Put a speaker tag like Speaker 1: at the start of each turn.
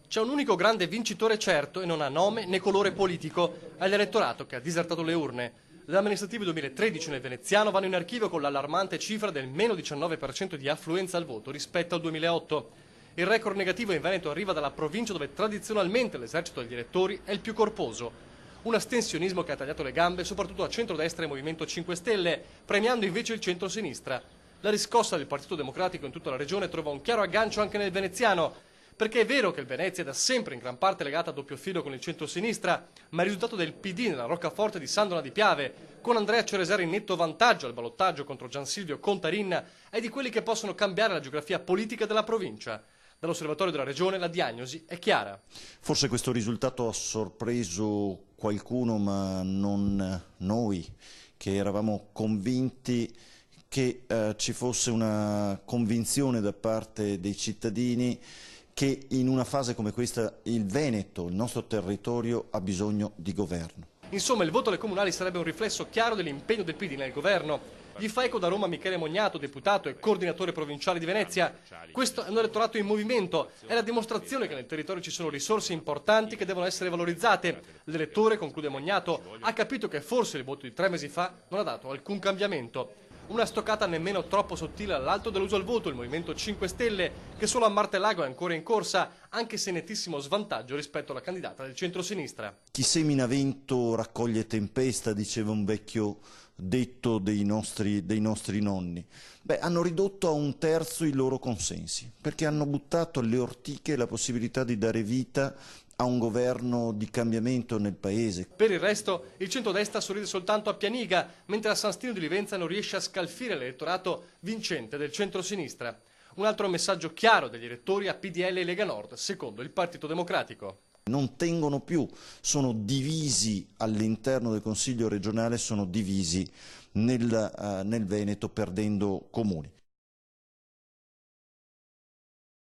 Speaker 1: C'è un unico grande vincitore certo e non ha nome né colore politico, è l'elettorato che ha disertato le urne. Le amministrative 2013 nel veneziano vanno in archivio con l'allarmante cifra del meno 19% di affluenza al voto rispetto al 2008. Il record negativo in Veneto arriva dalla provincia dove tradizionalmente l'esercito degli elettori è il più corposo. Un astensionismo che ha tagliato le gambe soprattutto a centrodestra e Movimento 5 Stelle, premiando invece il centro-sinistra. La riscossa del Partito Democratico in tutta la regione trova un chiaro aggancio anche nel veneziano, perché è vero che il Venezia è da sempre in gran parte legata a doppio filo con il centro-sinistra, ma il risultato del PD nella roccaforte di Sandona di Piave, con Andrea Ceresare in netto vantaggio al ballottaggio contro Giansilvio Contarin, è di quelli che possono cambiare la geografia politica della provincia. Dall'osservatorio della regione la diagnosi è chiara.
Speaker 2: Forse questo risultato ha sorpreso qualcuno, ma non noi, che eravamo convinti che ci fosse una convinzione da parte dei cittadini che in una fase come questa il Veneto, il nostro territorio, ha bisogno di governo.
Speaker 1: Insomma, il voto alle comunali sarebbe un riflesso chiaro dell'impegno del PD nel governo. Gli fa eco da Roma Michele Mognato, deputato e coordinatore provinciale di Venezia. Questo è un elettorato in movimento, è la dimostrazione che nel territorio ci sono risorse importanti che devono essere valorizzate. L'elettore, conclude Mognato, ha capito che forse il voto di 3 mesi fa non ha dato alcun cambiamento. Una stoccata nemmeno troppo sottile all'alto dell'uso al voto, il Movimento 5 Stelle, che solo a Martellago è ancora in corsa, anche se nettissimo svantaggio rispetto alla candidata del centro-sinistra.
Speaker 2: Chi semina vento raccoglie tempesta, diceva un vecchio detto dei nostri nonni. Hanno ridotto a 1/3 i loro consensi, perché hanno buttato alle ortiche la possibilità di dare vita a un governo di cambiamento nel Paese.
Speaker 1: Per il resto, il centrodestra sorride soltanto a pianiga, mentre a San Stino di Livenza non riesce a scalfire l'elettorato vincente del centro-sinistra. Un altro messaggio chiaro degli elettori a PDL e Lega Nord, secondo il Partito Democratico.
Speaker 2: Non tengono più, sono divisi all'interno del Consiglio regionale, sono divisi nel Veneto, perdendo comuni.